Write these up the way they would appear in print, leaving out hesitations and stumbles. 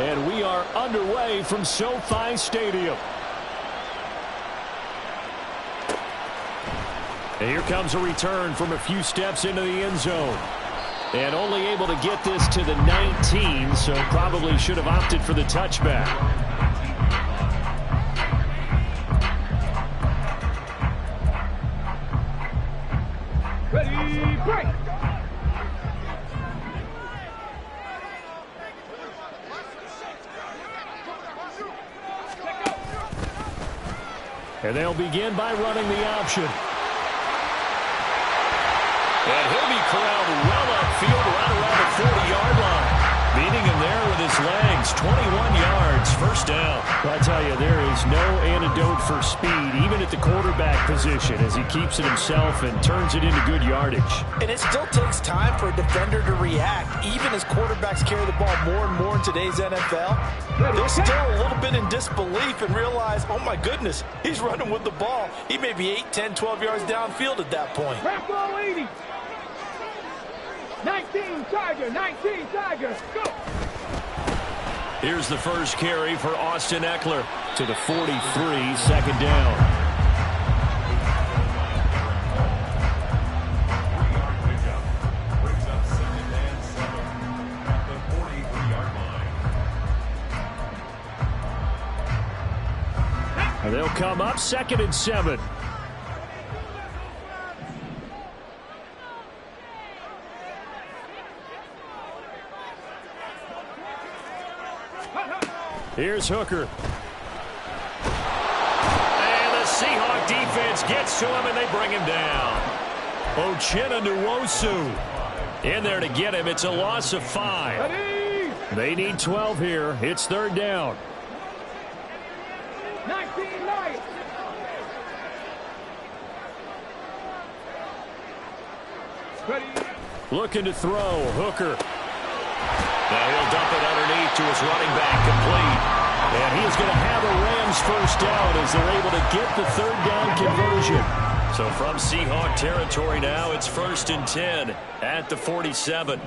And we are underway from SoFi Stadium. And here comes a return from a few steps into the end zone. And only able to get this to the 19, so probably should have opted for the touchback. Ready, break! And they'll begin by running the option. And he'll be corralled well upfield right around the 40-yard line. Beating him there with his legs. 21 yards, first down. I tell you, there is no antidote for speed, even at the quarterback position, as he keeps it himself and turns it into good yardage. And it still takes time for a defender to react. Even as quarterbacks carry the ball more and more in today's NFL, they're still a little bit in disbelief and realize, oh my goodness, he's running with the ball. He may be 8, 10, 12 yards downfield at that point. Back ball 80. 19 Tiger, 19 Tiger, go! Here's the first carry for Austin Ekeler to the 43, second down. And they'll come up 2nd and 7. Here's Hooker. And the Seahawk defense gets to him, and they bring him down. Uchenna Nwosu in there to get him. It's a loss of 5. They need 12 here. It's 3rd down. 19 Lions. Ready. Looking to throw. Hooker. Now he'll dump it underneath to his running back, complete. And he is going to have a Rams first down as they're able to get the 3rd down conversion. So from Seahawk territory now, it's 1st and 10 at the 47.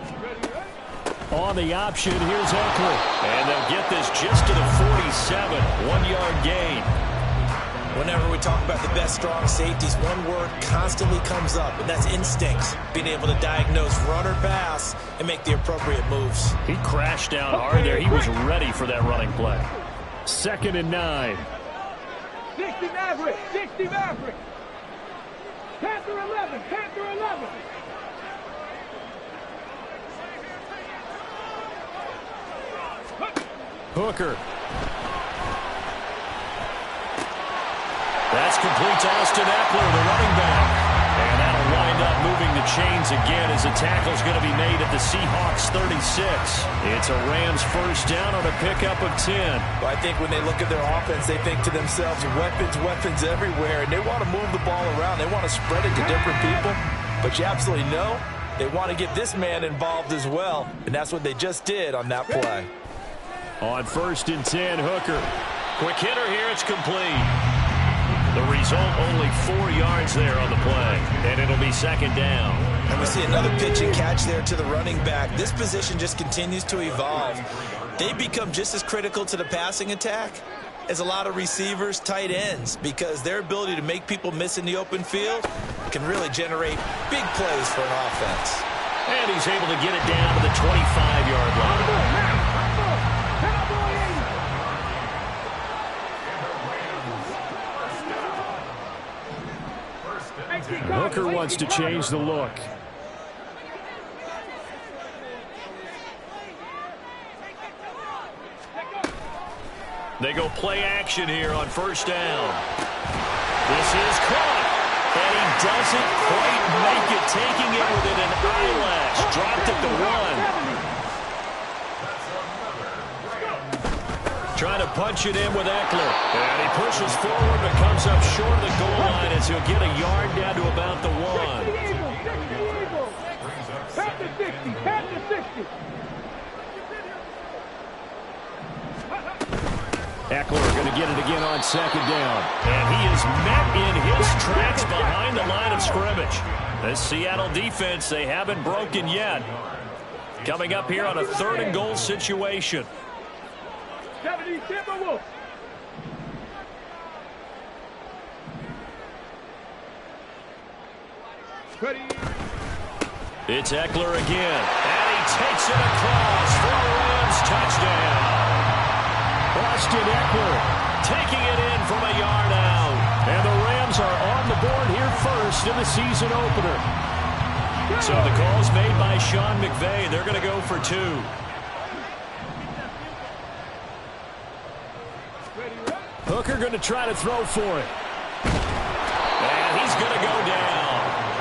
On the option, here's Ekeler. And they'll get this just to the 47, 1-yard gain. Whenever we talk about the best strong safeties, one word constantly comes up, and that's instincts. Being able to diagnose run or pass and make the appropriate moves. He crashed down hard there. He was ready for that running play. 2nd and 9. 60 Maverick, 60 Maverick. Panther 11, Panther 11. Hooker. That's complete to Austin Ekeler, the running back. And that'll wind up moving the chains again as the tackle's going to be made at the Seahawks 36. It's a Rams first down on a pickup of 10. Well, I think when they look at their offense, they think to themselves, weapons, weapons everywhere. And they want to move the ball around. They want to spread it to different people. But you absolutely know they want to get this man involved as well. And that's what they just did on that play. On 1st and 10, Hooker. Quick hitter here, it's complete. The result, only 4 yards there on the play, and it'll be 2nd down. And we see another pitch and catch there to the running back. This position just continues to evolve. They become just as critical to the passing attack as a lot of receivers, tight ends, because their ability to make people miss in the open field can really generate big plays for an offense. And he's able to get it down to the 25-yard line. Hooker wants to change the look. They go play action here on 1st down. This is caught. And he doesn't quite make it, taking it within an eyelash. Dropped at the 1. Trying to punch it in with Ekeler. And he pushes forward but comes up short of the goal line as he'll get a yard down to about the 1. 60 Eagles. Panther 60, Panther 60. Ekeler going to get it again on 2nd down. And he is met in his tracks behind the line of scrimmage. This Seattle defense, they haven't broken yet. Coming up here on a 3rd and goal situation. 70 Timberwolves. Ready. It's Eckler again, and he takes it across for a Rams touchdown. Austin Eckler taking it in from a yard out. And the Rams are on the board here first in the season opener. So the call's made by Sean McVay. They're going to go for 2. Hooker going to try to throw for it. And he's going to go down.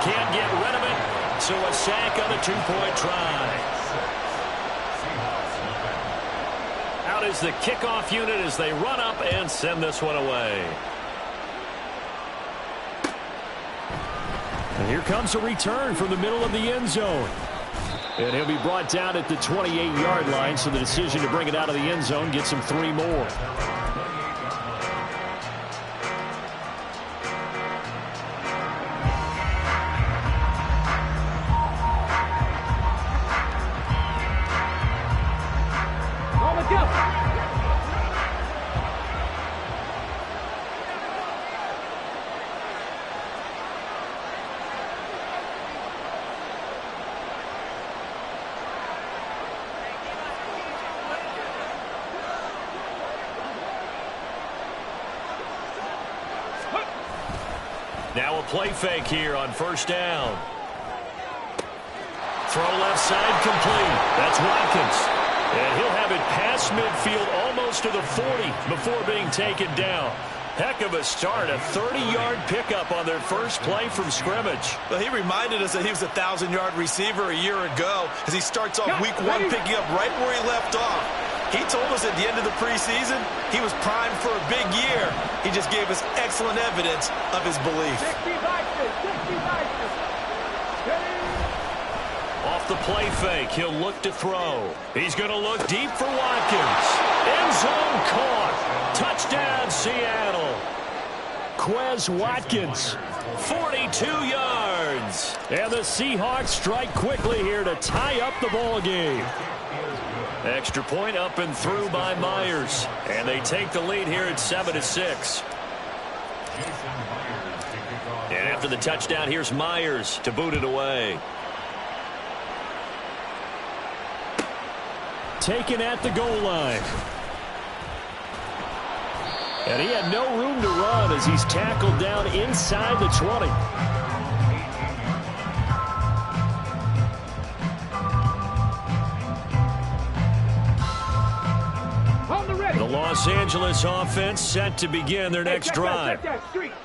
Can't get rid of it. So a sack on the 2-point try. Out is the kickoff unit as they run up and send this one away. And here comes a return from the middle of the end zone. And he'll be brought down at the 28-yard line, so the decision to bring it out of the end zone gets him 3 more. Now a play fake here on first down. Throw left side complete. That's Watkins. And he'll have it past midfield almost to the 40 before being taken down. Heck of a start. A 30-yard pickup on their first play from scrimmage. Well, he reminded us that he was a 1,000-yard receiver a year ago as he starts off week 1 picking up right where he left off. He told us at the end of the preseason he was primed for a big year. He just gave us excellent evidence of his belief. Off the play fake, he'll look to throw. He's going to look deep for Watkins. End zone caught. Touchdown, Seattle. Quez Watkins, 42 yards. And the Seahawks strike quickly here to tie up the ball game. Extra point up and through by Myers. And they take the lead here at 7-6. And after the touchdown, here's Myers to boot it away. Taken at the goal line. And he had no room to run as he's tackled down inside the 20. The Los Angeles offense set to begin their next drive.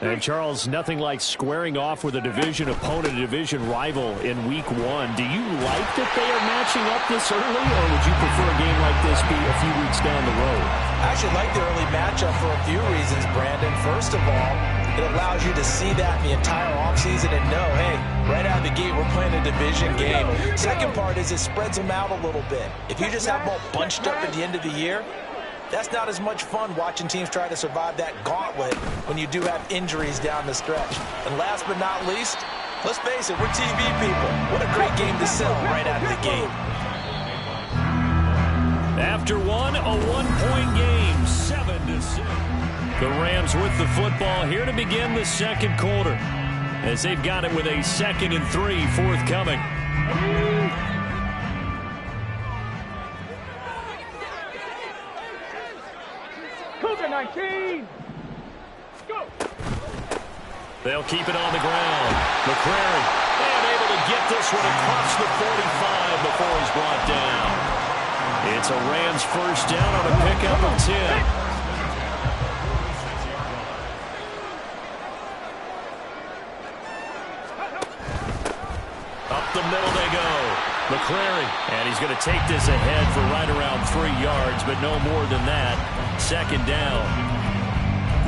And Charles, nothing like squaring off with a division opponent, a division rival in week 1. Do you like that they are matching up this early, or would you prefer a game like this be a few weeks down the road? I actually like the early matchup for a few reasons, Brandon. First of all, it allows you to see that in the entire offseason and know, hey, right out of the gate, we're playing a division game. Second part is it spreads them out a little bit. If you just have them all bunched up at the end of the year, that's not as much fun watching teams try to survive that gauntlet when you do have injuries down the stretch. And last but not least, let's face it, we're TV people. What a great game to sell right out of the gate. After one, a one-point game, 7-6. The Rams with the football here to begin the second quarter as they've got it with a 2nd and 3 forthcoming. Cougar 19. Go. They'll keep it on the ground. McCrary, and able to get this one across the 45 before he's brought down. It's a Rams first down on a pickup of 10. Up the middle they go. McCrary, and he's going to take this ahead for right around 3 yards, but no more than that. 2nd down.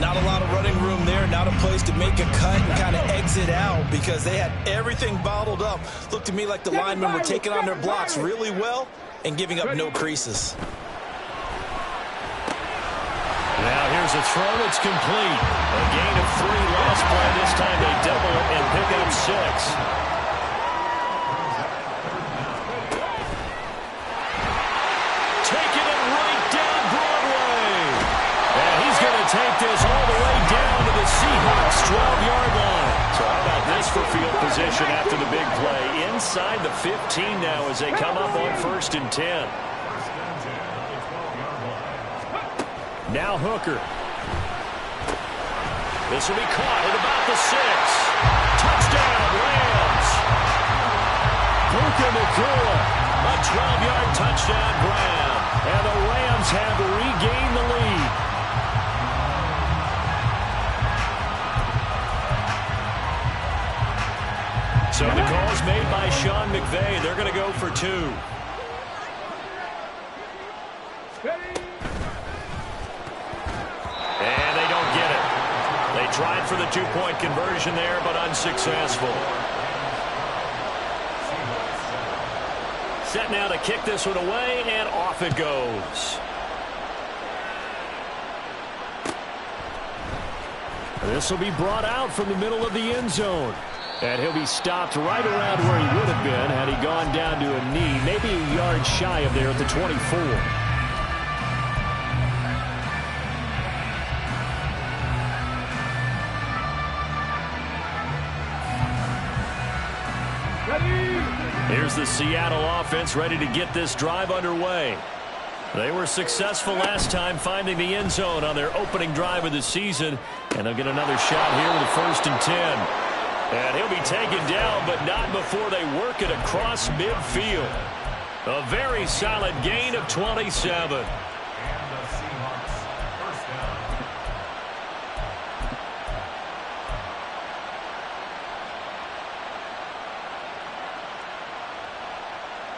Not a lot of running room there, not a place to make a cut and kind of exit out because they had everything bottled up. Looked to me like the linemen were taking on their blocks really well and giving up no creases. Now here's a throw that's complete. A gain of 3 last play. This time they double it and pick up 6. Taking it right down Broadway. field position after the big play. Inside the 15 now as they come up on 1st and 10. Now Hooker. This will be caught at about the 6. Touchdown, Rams. Puka Nacua, a 12-yard touchdown grab. And the Rams have regained the lead. So the call's made by Sean McVay. They're going to go for 2. And they don't get it. They tried for the 2-point conversion there, but unsuccessful. Set now to kick this one away, and off it goes. This will be brought out from the middle of the end zone. And he'll be stopped right around where he would have been had he gone down to a knee, maybe a yard shy of there at the 24. Here's the Seattle offense ready to get this drive underway. They were successful last time finding the end zone on their opening drive of the season, and they'll get another shot here with a 1st and 10. And he'll be taken down, but not before they work it across midfield. A very solid gain of 27.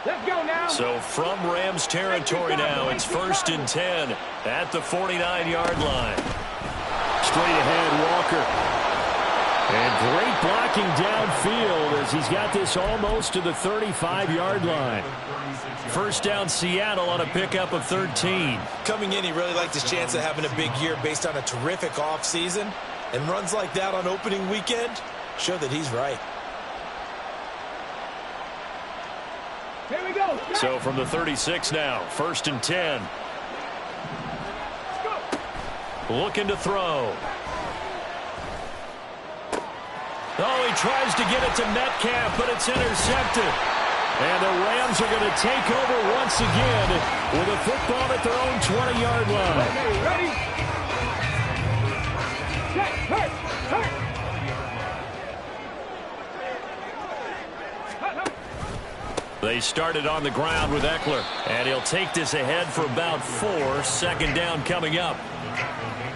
Let's go now. So from Rams territory now, it's 1st and 10 at the 49-yard line. Straight ahead, Walker. And great blocking downfield as he's got this almost to the 35-yard line. 1st down Seattle on a pickup of 13. Coming in, he really liked his chance of having a big year based on a terrific offseason. And runs like that on opening weekend show that he's right. Here we go. So from the 36 now, 1st and 10. Looking to throw. Oh, he tries to get it to Metcalf, but it's intercepted. And the Rams are going to take over once again with a football at their own 20-yard line. Okay, ready? Set, hurt, hurt. They started on the ground with Eckler, and he'll take this ahead for about 4. 2nd down coming up.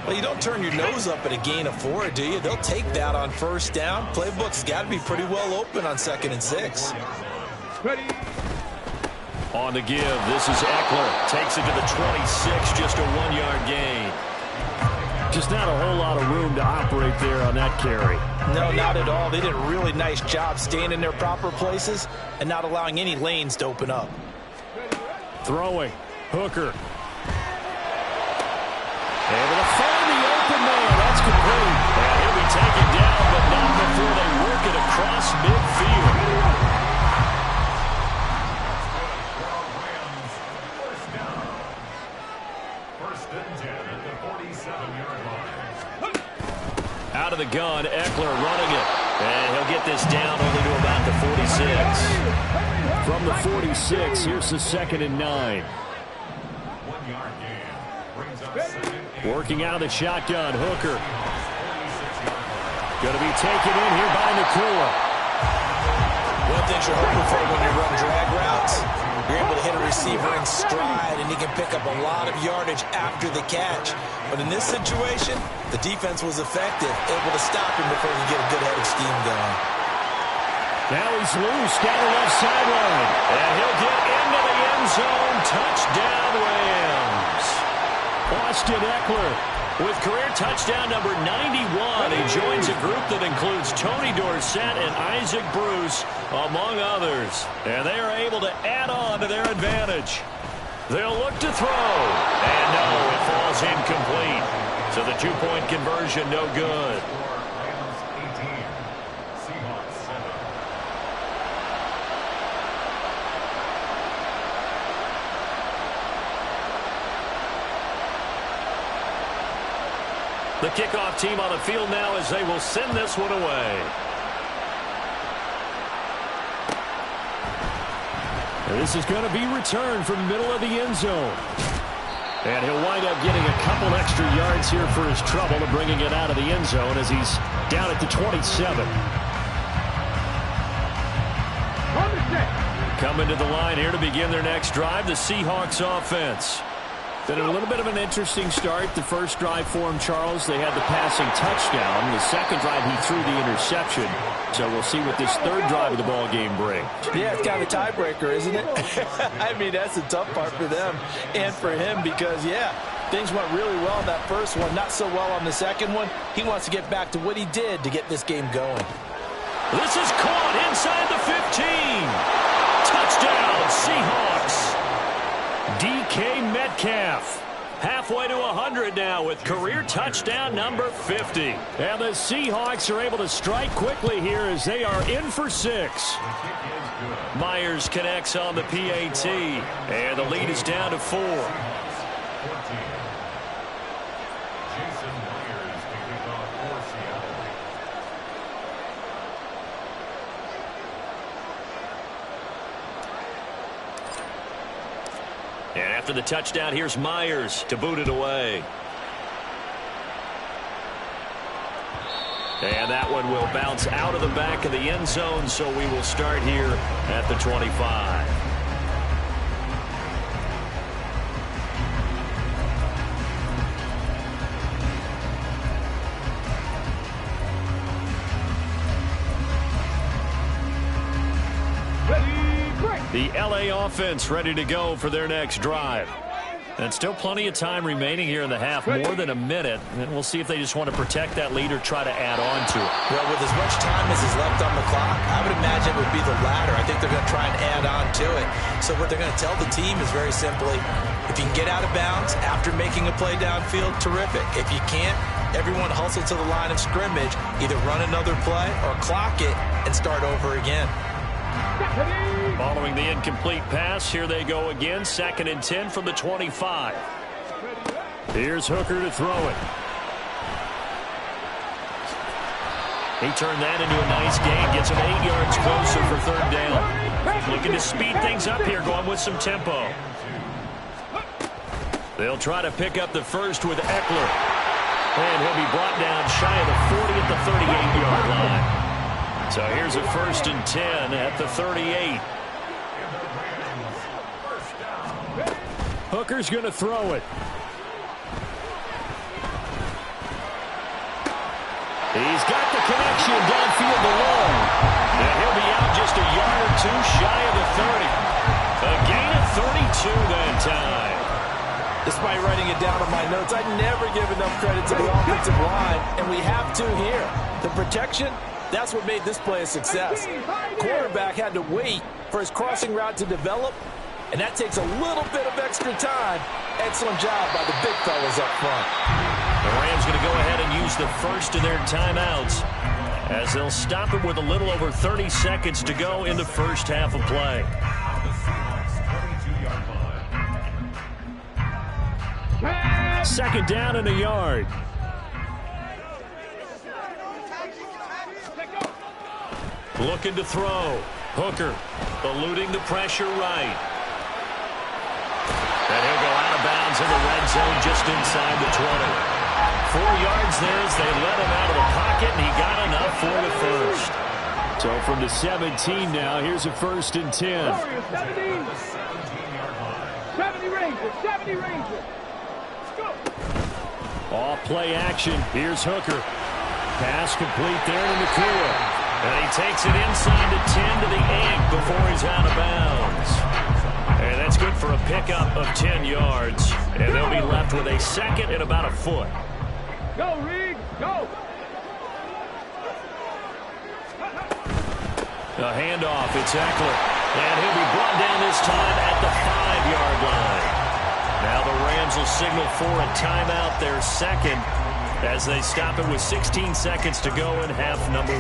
Well, you don't turn your nose up at a gain of 4, do you? They'll take that on 1st down. Playbook's got to be pretty well open on 2nd and 6. Ready? On the give, this is Eckler. Takes it to the 26, just a 1-yard gain. Just not a whole lot of room to operate there on that carry. No, not at all. They did a really nice job staying in their proper places and not allowing any lanes to open up. Throwing. Hooker. Able to find the open man. That's complete. And he'll be taken down, but not before they work it across midfield. Out of the gun, Eckler running it. And he'll get this down only to about the 46. From the 46, here's the 2nd and 9. Working out of the shotgun, Hooker. Going to be taken in here by Nacua. One thing you're hoping for when you run drag routes, you're able to hit a receiver in stride, and he can pick up a lot of yardage after the catch. But in this situation, the defense was effective, able to stop him before he could get a good head of steam going. Now he's loose down the left sideline. And he'll get into the end zone. Touchdown, Rams. Austin Eckler with career touchdown number 91. He joins a group that includes Tony Dorsett and Isaac Bruce, among others. And they are able to add on to their advantage. They'll look to throw. And no, it falls incomplete. So the 2-point conversion, no good. The kickoff team on the field now as they will send this one away. This is going to be returned from the middle of the end zone. And he'll wind up getting a couple extra yards here for his trouble and bringing it out of the end zone as he's down at the 27. Coming to the line here to begin their next drive, the Seahawks offense. Been a little bit of an interesting start. The first drive for him, Charles, they had the passing touchdown. The second drive, he threw the interception. So we'll see what this third drive of the ball game brings. Yeah, it's kind of a tiebreaker, isn't it? I mean, that's the tough part for them and for him because, yeah, things went really well in that first one, not so well on the second one. He wants to get back to what he did to get this game going. This is caught inside the 15. Touchdown, Seahawks. DK Metcalf. Halfway to 100 now with career touchdown number 50. And the Seahawks are able to strike quickly here as they are in for 6. Myers connects on the PAT. And the lead is down to 4. And after the touchdown, here's Myers to boot it away. And that one will bounce out of the back of the end zone, so we will start here at the 25. The LA offense ready to go for their next drive. And still plenty of time remaining here in the half, more than a minute. And we'll see if they just want to protect that lead or try to add on to it. Well, with as much time as is left on the clock, I would imagine it would be the latter. I think they're going to try and add on to it. So what they're going to tell the team is very simply, if you can get out of bounds after making a play downfield, terrific. If you can't, everyone hustle to the line of scrimmage, either run another play or clock it and start over again. Following the incomplete pass, here they go again. 2nd and 10 from the 25. Here's Hooker to throw it. He turned that into a nice gain. Gets him 8 yards closer for 3rd down. Looking to speed things up here, going with some tempo. They'll try to pick up the first with Eckler. And he'll be brought down shy of the 40 at the 38-yard line. So here's a 1st and 10 at the 38. Hooker's going to throw it. He's got the connection downfield alone. And he'll be out just a yard or two shy of the 30. A gain of 32 that time. Despite writing it down on my notes, I never give enough credit to the offensive line, and we have to here. The protection, that's what made this play a success. Quarterback had to wait for his crossing route to develop, and that takes a little bit of extra time. Excellent job by the big fellas up front. The Rams going to go ahead and use the first of their timeouts as they'll stop it with a little over 30 seconds to go in the first half of play. Second down and a yard. Looking to throw. Hooker eluding the pressure right. And he'll go out of bounds in the red zone just inside the 20. 4 yards there as they let him out of the pocket, and he got enough for the first. So from the 17 now, here's a 1st and 10. 70 Rangers, 70 Rangers. Off play action. Here's Hooker. Pass complete there to Nakua. And he takes it inside the 10 to the 8 before he's out of bounds. And that's good for a pickup of 10 yards. And they'll be left with a 2nd and about a foot. Go, Reed, go. A handoff. It's Eckler. And he'll be brought down this time at the 5-yard line. Now the Rams will signal for a timeout, their 2nd, as they stop it with 16 seconds to go in half number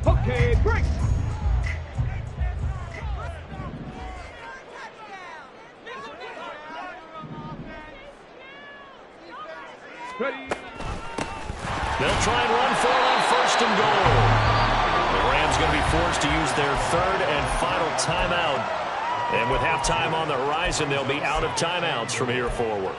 1. Okay, break. Ready. run for on first and goal. The Rams going to be forced to use their third and final timeout. And with halftime on the horizon, they'll be out of timeouts from here forward.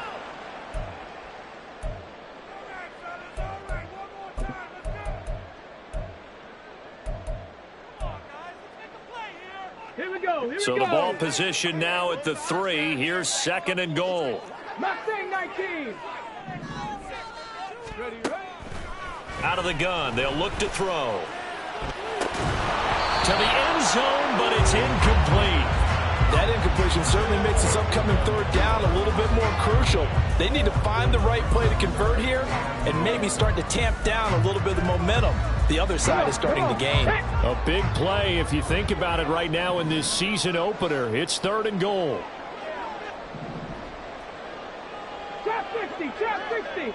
So the ball position now at the 3. Here's second and goal. Mustang 19. Out of the gun. They'll look to throw. To the end zone, but it's incomplete. That incompletion certainly makes this upcoming third down a little bit more crucial. They need to find the right play to convert here and maybe start to tamp down a little bit of the momentum the other side is starting to gain. A big play if you think about it right now in this season opener. It's third and goal. Trap 60, trap 60.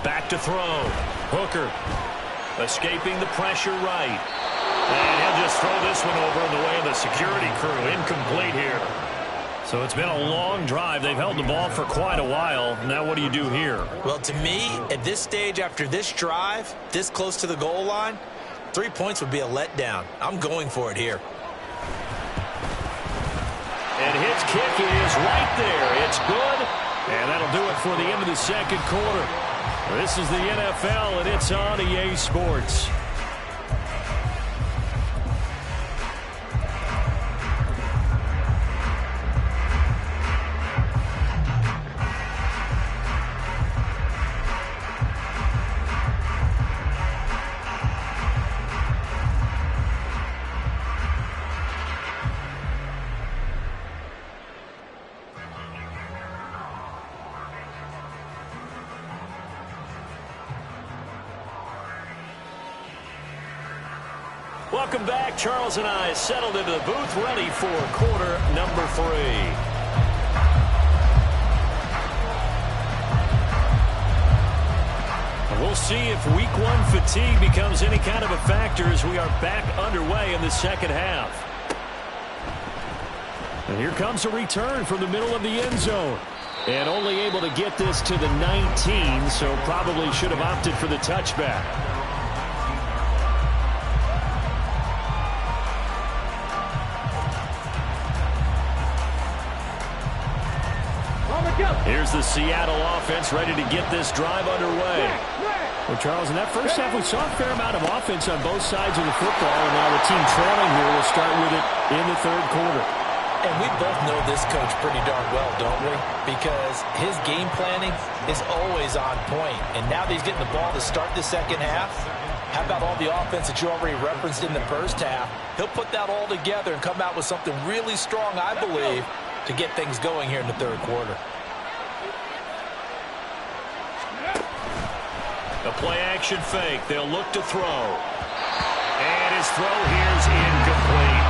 Back to throw. Hooker escaping the pressure right. And he'll just throw this one over in the way of the security crew. Incomplete here. So it's been a long drive. They've held the ball for quite a while. Now what do you do here? Well, to me, at this stage after this drive, this close to the goal line, 3 points would be a letdown. I'm going for it here. And his kick is right there. It's good. And that'll do it for the end of the second quarter. This is the NFL, and it's on EA Sports. Welcome back. Charles and I settled into the booth, ready for quarter number 3. We'll see if week 1 fatigue becomes any kind of a factor as we are back underway in the second half. And here comes a return from the middle of the end zone. And only able to get this to the 19, so probably should have opted for the touchback. Here's the Seattle offense ready to get this drive underway. Well, Charles, in that first half, we saw a fair amount of offense on both sides of the football, and now the team trailing here will start with it in the third quarter. And we both know this coach pretty darn well, don't we? Because his game planning is always on point. And now that he's getting the ball to start the second half, how about all the offense that you already referenced in the first half? He'll put that all together and come out with something really strong, I believe, to get things going here in the third quarter. The play-action fake. They'll look to throw. And his throw here is incomplete.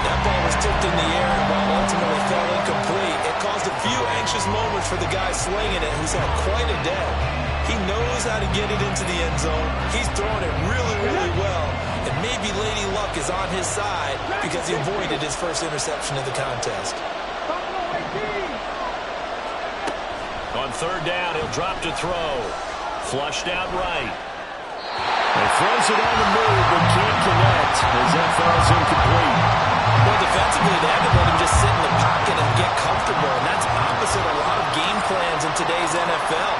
That ball was tipped in the air and ball ultimately fell incomplete. It caused a few anxious moments for the guy slinging it, who's had quite a day. He knows how to get it into the end zone. He's throwing it really, really well. And maybe Lady Luck is on his side because he avoided his first interception of the contest. On third down, he'll drop to throw. Flushed out right. He throws it on the move, but can't connect as that falls incomplete. Well, defensively, they haven't let him just sit in the pocket and get comfortable, and that's opposite a lot of game plans in today's NFL.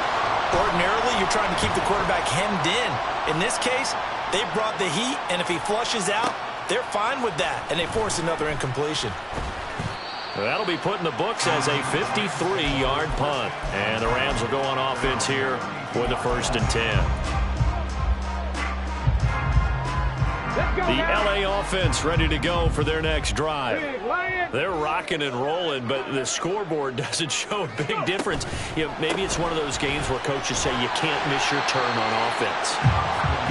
Ordinarily, you're trying to keep the quarterback hemmed in. In this case, they brought the heat, and if he flushes out, they're fine with that, and they force another incompletion. That'll be put in the books as a 53-yard punt. And the Rams will go on offense here with the 1st and 10. The LA offense ready to go for their next drive. They're rocking and rolling, but the scoreboard doesn't show a big difference. You know, maybe it's one of those games where coaches say you can't miss your turn on offense.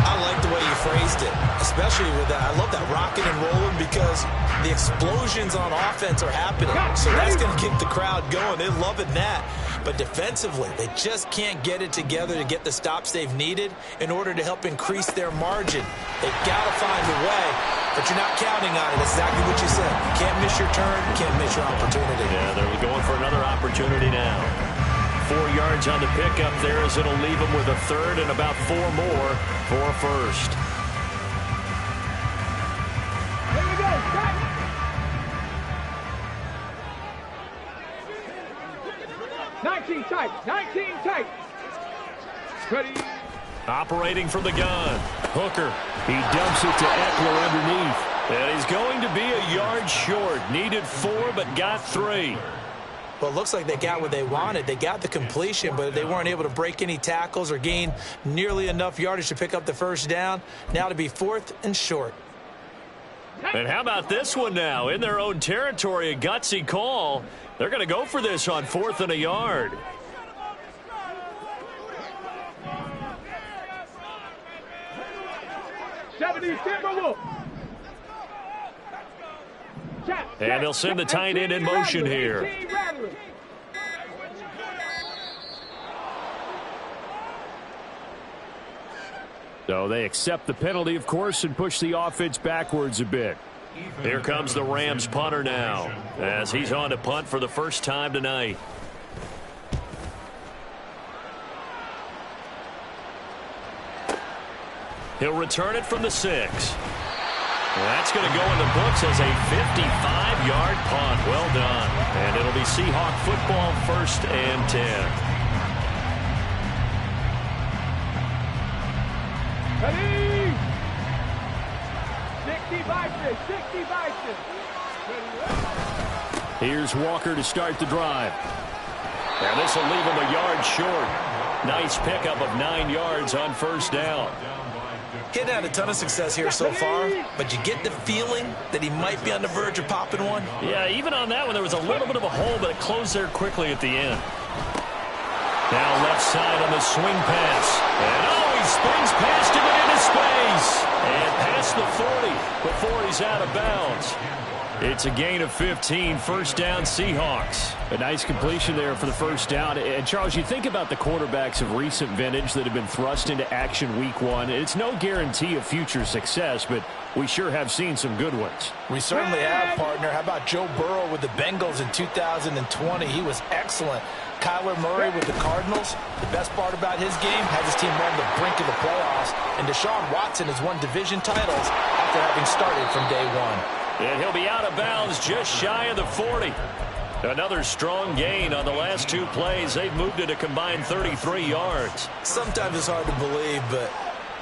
I like the way you phrased it, especially with that. I love that rocking and rolling because the explosions on offense are happening. So that's going to keep the crowd going. They're loving that. But defensively, they just can't get it together to get the stops they've needed in order to help increase their margin. They've got to find a way, but you're not counting on it. That's exactly what you said. You can't miss your turn. You can't miss your opportunity. Yeah, they're going for another opportunity now. 4 yards on the pickup there as it'll leave them with a third and about 4 more for a first. Here we go. Got it. 19 tight. 19 tight. Ready. Operating from the gun. Hooker. He dumps it to Eckler underneath. And he's going to be a yard short. Needed 4, but got 3. Well, it looks like they got what they wanted. They got the completion, but they weren't able to break any tackles or gain nearly enough yardage to pick up the first down. Now to be 4th and short. And how about this one now? In their own territory, a gutsy call. They're going to go for this on 4th and a yard. And they'll send the tight end in motion here. So they accept the penalty, of course, and push the offense backwards a bit. Here comes the Rams punter now, as he's on to punt for the first time tonight. He'll return it from the 6. That's going to go in the books as a 55-yard punt. Well done. And it'll be Seahawk football, 1st and 10. Ready? 60 Here's Walker to start the drive. And this will leave him a yard short. Nice pickup of 9 yards on 1st down. He'd had a ton of success here so far, but you get the feeling that he might be on the verge of popping one. Yeah, even on that one, there was a little bit of a hole, but it closed there quickly at the end. Now left side on the swing pass. And he spins past him and into space. And past the 40 before he's out of bounds. It's a gain of 15, 1st down Seahawks. A nice completion there for the first down. And Charles, you think about the quarterbacks of recent vintage that have been thrust into action week 1. It's no guarantee of future success, but we sure have seen some good ones. We certainly have, partner. How about Joe Burrow with the Bengals in 2020? He was excellent. Kyler Murray with the Cardinals. The best part about his game, has his team on the brink of the playoffs. And Deshaun Watson has won division titles after having started from day 1. And he'll be out of bounds just shy of the 40. Another strong gain on the last 2 plays. They've moved it a combined 33 yards. Sometimes it's hard to believe, but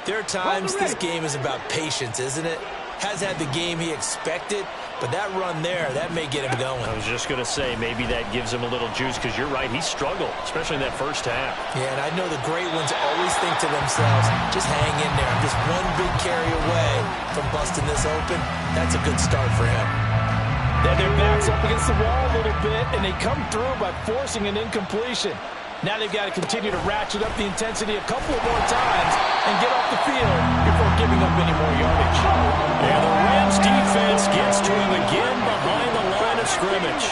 there are times this game is about patience, isn't it? Has had the game he expected, but that run there, that may get him going. I was just going to say, maybe that gives him a little juice, because you're right, he struggled, especially in that first half. Yeah, and I know the great ones always think to themselves, just hang in there. I'm just one big carry away from busting this open. That's a good start for him. Then their backs up against the wall a little bit, and they come through by forcing an incompletion. Now they've got to continue to ratchet up the intensity a couple of more times and get off the field before giving up any more yardage. And the Rams defense gets to him again behind the line of scrimmage.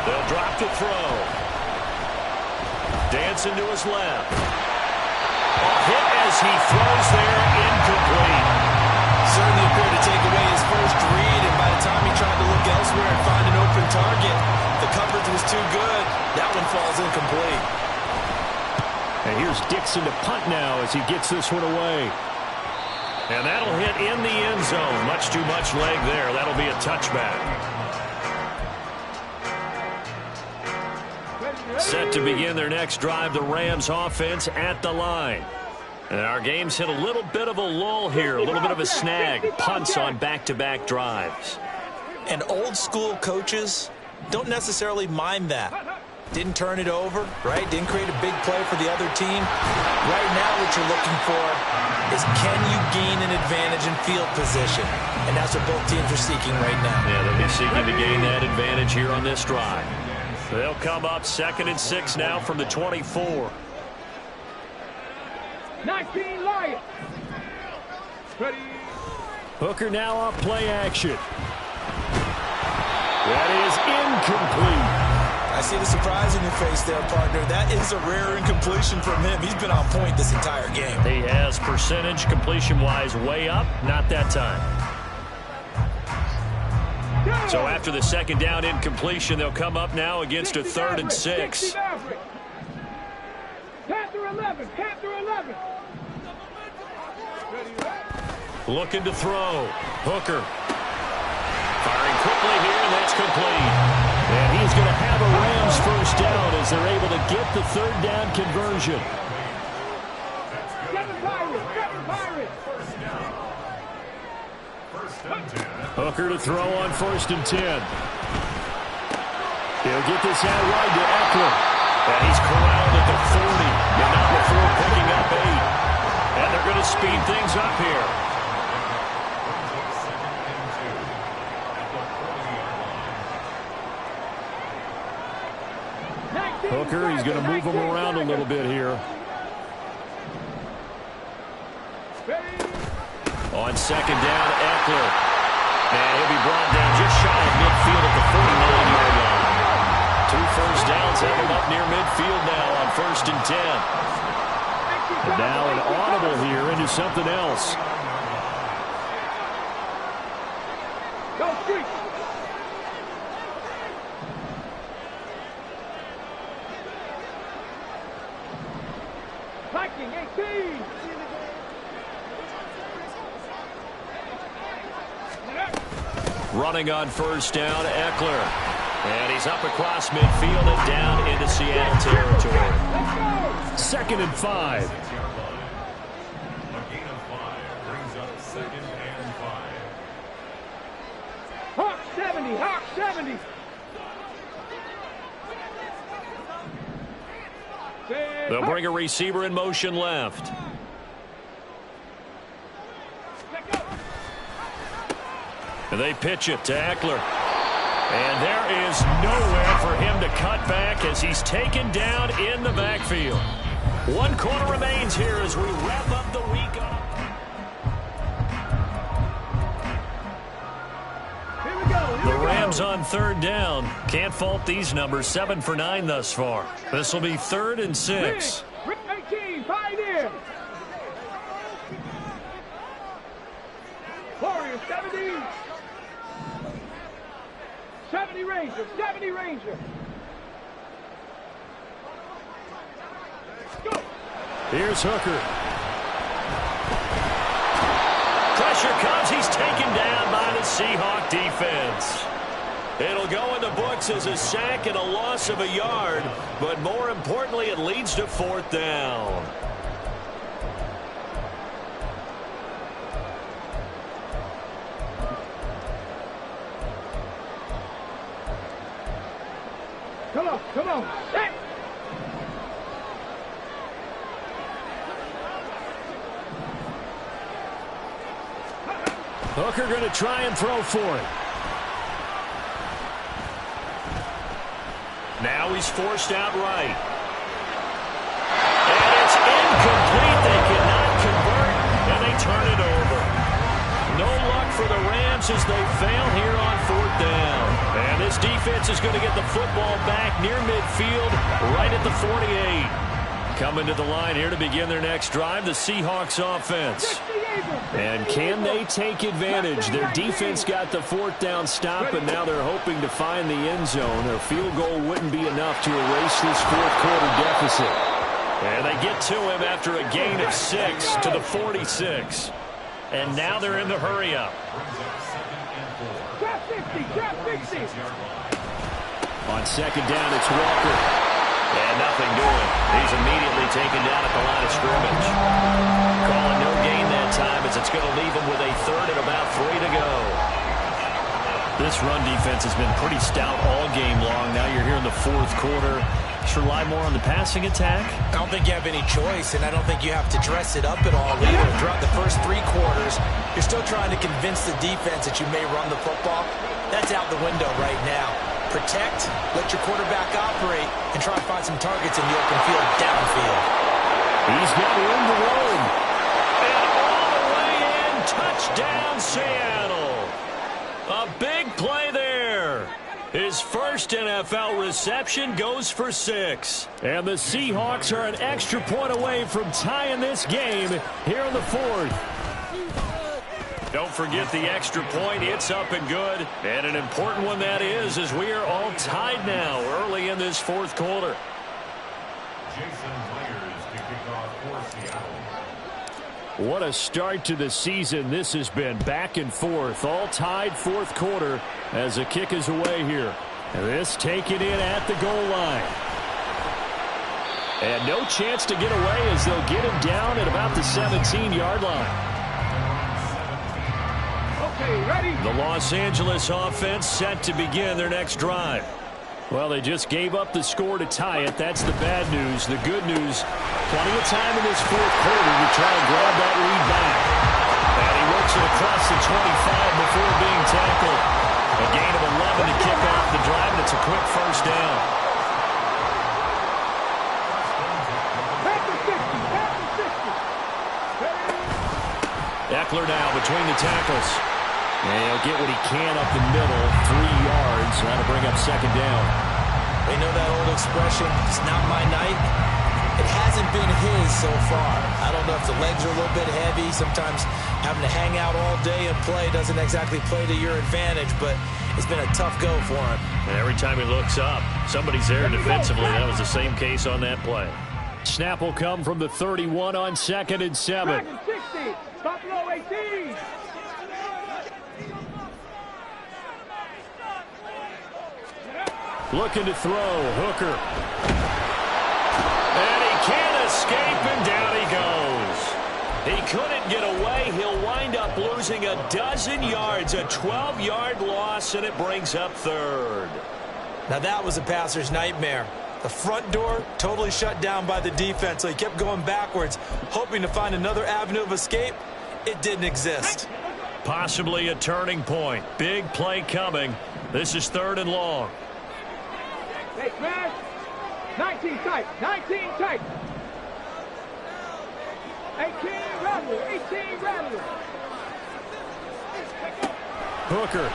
They'll drop to throw. Dancing to his left. A hit as he throws there, incomplete. Certainly appeared to take away his first read, and by the time he tried to look elsewhere and find an open target, the coverage was too good. That one falls incomplete. And here's Dixon to punt now as he gets this one away. And that'll hit in the end zone. Much too much leg there. That'll be a touchback. Set to begin their next drive, the Rams offense at the line. And our game's hit a little bit of a lull here, a little bit of a snag. Punts on back-to-back drives. And old school coaches don't necessarily mind that. Didn't turn it over, right? Didn't create a big play for the other team. Right now what you're looking for is, can you gain an advantage in field position? And that's what both teams are seeking right now. Yeah, they'll be seeking to gain that advantage here on this drive. They'll come up 2nd and 6 now from the 24. 19 Lions. Ready. Hooker now off play action. That is incomplete. I see the surprise in your face there, partner. That is a rare incompletion from him. He's been on point this entire game. He has percentage completion-wise way up. Not that time. So after the second down incompletion, they'll come up now against a 3rd and 6. Panther 11. Panther 11. Looking to throw. Hooker. Firing quickly here, and that's complete. And he's going to have a Rams first down as they're able to get the 3rd down conversion. Hooker to throw on 1st and 10. He'll get this out wide to Eckler. And he's corralled at the 40. And not before picking up 8. And they're going to speed things up here. Hooker, he's going to move him around a little bit here. On 2nd down, Eckler. And he'll be brought down just shy of midfield at the 49-yard line. 2 first downs have him up near midfield now on 1st and 10. And now an audible here into something else. Go street. Viking 18. Running on 1st down, Eckler. And he's up across midfield and down into Seattle territory. 2nd and 5. Hawk 70. Hawk 70. They'll bring a receiver in motion left. And they pitch it to Eckler. And there is nowhere for him to cut back as he's taken down in the backfield. 1 quarter remains here as we wrap up the week up. Here we go. The Rams on 3rd down. Can't fault these numbers. 7 for 9 thus far. This will be 3rd and 6. Rick 18. Pioneer. Warrior 70. 70 Ranger. 70 Ranger. Go. Here's Hooker. Pressure comes. He's taken down by the Seahawk defense. It'll go in the books as a sack and a loss of a yard, but more importantly, it leads to 4th down. Come on, come on. Hey. Hooker going to try and throw for it. Now he's forced out right. And it's incomplete. They cannot convert, and they turn it over. No luck for the Rams as they fail here on 4th down. And this defense is going to get the football back near midfield, right at the 48. Coming to the line here to begin their next drive, the Seahawks offense. And can they take advantage? Their defense got the 4th down stop, and now they're hoping to find the end zone. Their field goal wouldn't be enough to erase this 4th quarter deficit. And they get to him after a gain of 6 to the 46. And now they're in the hurry-up. Trap 60, trap 60. On 2nd down, it's Walker. And nothing doing. He's immediately taken down at the line of scrimmage. Calling no gain that time as it's going to leave him with a 3rd and about 3 to go. This run defense has been pretty stout all game long. Now you're here in the 4th quarter. Just rely more on the passing attack? I don't think you have any choice, and I don't think you have to dress it up at all either. Throughout the first 3 quarters, you're still trying to convince the defense that you may run the football. That's out the window right now. Protect, let your quarterback operate, and try to find some targets in the open field downfield. He's got room to roam. And all the way in, touchdown Seattle. A big play there. His first NFL reception goes for 6. And the Seahawks are an extra point away from tying this game here in the 4th. Don't forget the extra point. It's up and good. And an important one that is, as we are all tied now early in this 4th quarter. What a start to the season this has been. Back and forth, all tied 4th quarter as the kick is away here. And this taken in at the goal line. And no chance to get away as they'll get him down at about the 17-yard line. Okay, ready? The Los Angeles offense set to begin their next drive. Well, they just gave up the score to tie it. That's the bad news. The good news, plenty of time in this 4th quarter to try and grab that lead back. And he works it across the 25 before being tackled. A gain of 11 to kick off the drive, and it's a quick first down. Eckler now between the tackles. And he'll get what he can up the middle, 3 yards. That'll bring up 2nd down. They know that old expression, it's not my night. It hasn't been his so far. I don't know if the legs are a little bit heavy. Sometimes having to hang out all day and play doesn't exactly play to your advantage, but it's been a tough go for him. And every time he looks up, somebody's there defensively. That was the same case on that play. Snap will come from the 31 on 2nd and 7. 60, Buffalo 18. Looking to throw, Hooker. And he can't escape, and down he goes. He couldn't get away. He'll wind up losing a dozen yards, a 12-yard loss, and it brings up 3rd. Now that was a passer's nightmare. The front door totally shut down by the defense, so he kept going backwards, hoping to find another avenue of escape. It didn't exist. Possibly a turning point. Big play coming. This is 3rd and long. Hey, man. 19 tight. 19 tight. 18 Rattler. 18 Rattler. Hooker.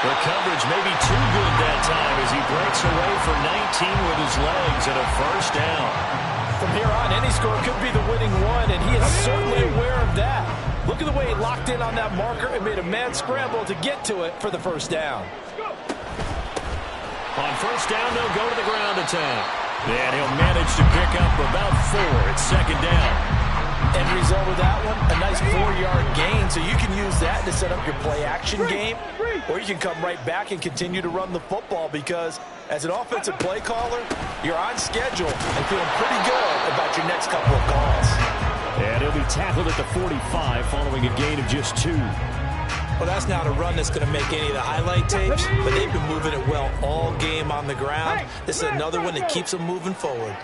The coverage may be too good that time as he breaks away for 19 with his legs and a first down. From here on, any score could be the winning one, and he is certainly aware of that. Look at the way he locked in on that marker and made a mad scramble to get to it for the first down. On first down, they'll go to the ground attack. And he'll manage to pick up about 4 at 2nd down. End result of that one, a nice 4-yard gain, so you can use that to set up your play-action game, or you can come right back and continue to run the football because as an offensive play caller, you're on schedule and feeling pretty good about your next couple of calls. And he'll be tackled at the 45 following a gain of just 2. Well, that's not a run that's going to make any of the highlight tapes, but they've been moving it well all game on the ground. This is another one that keeps them moving forward.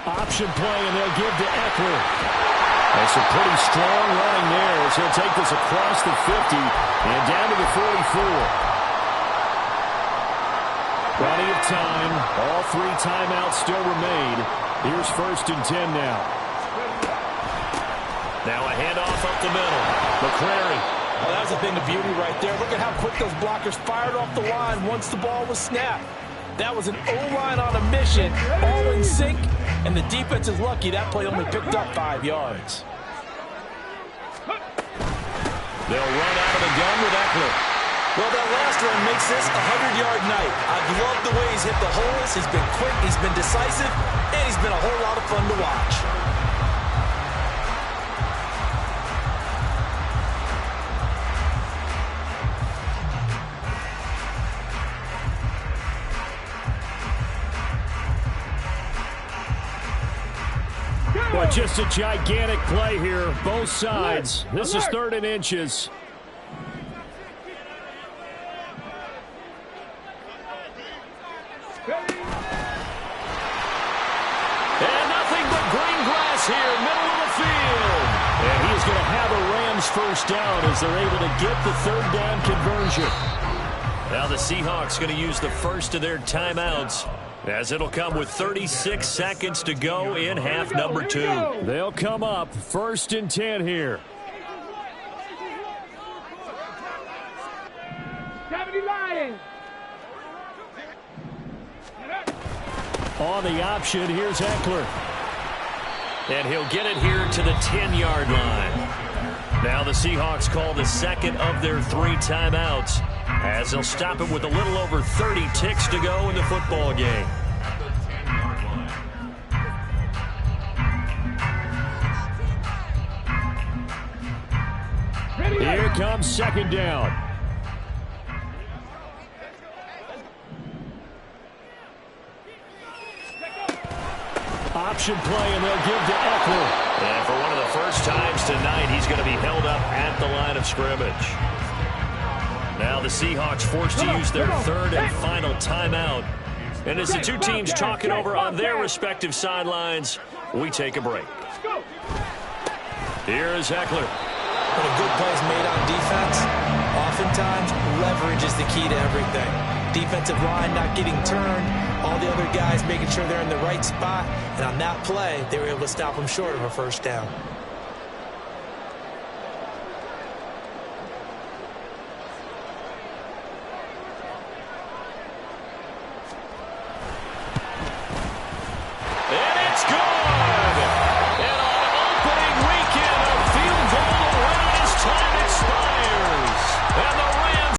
Option play, and they'll give to Eckler. That's a pretty strong running there as he'll take this across the 50 and down to the 44. Plenty of time. All 3 timeouts still remain. Here's 1st and 10 now. Now a handoff up the middle. McCrary. Well, that was a thing of beauty right there. Look at how quick those blockers fired off the line once the ball was snapped. That was an O-line on a mission, all in sync, and the defense is lucky that play only picked up 5 yards. They'll run out of the gun with Eckler. Well, that last run makes this a 100-yard night. I've loved the way he's hit the holes. He's been quick, he's been decisive, and he's been a whole lot of fun to watch. Well, just a gigantic play here, both sides. This is 3rd and inches. And nothing but green grass here, middle of the field. And he is going to have a Rams first down as they're able to get the 3rd down conversion. Now the Seahawks going to use the first of their timeouts as it'll come with 36 seconds to go in half number 2. They'll come up 1st and 10 here. 70 Lions. On the option, here's Eckler. And he'll get it here to the 10-yard line. Now the Seahawks call the second of their 3 timeouts, as they'll stop it with a little over 30 ticks to go in the football game. Here comes 2nd down. Option play, and they'll give to Eckler. And for one of the first times tonight, he's going to be held up at the line of scrimmage. Now the Seahawks forced to use their 3rd and final timeout. And as the 2 teams talking over on their respective sidelines, we take a break. Here is Eckler. When a good play is made on defense, oftentimes leverage is the key to everything. Defensive line not getting turned, all the other guys making sure they're in the right spot, and on that play, they were able to stop them short of a 1st down.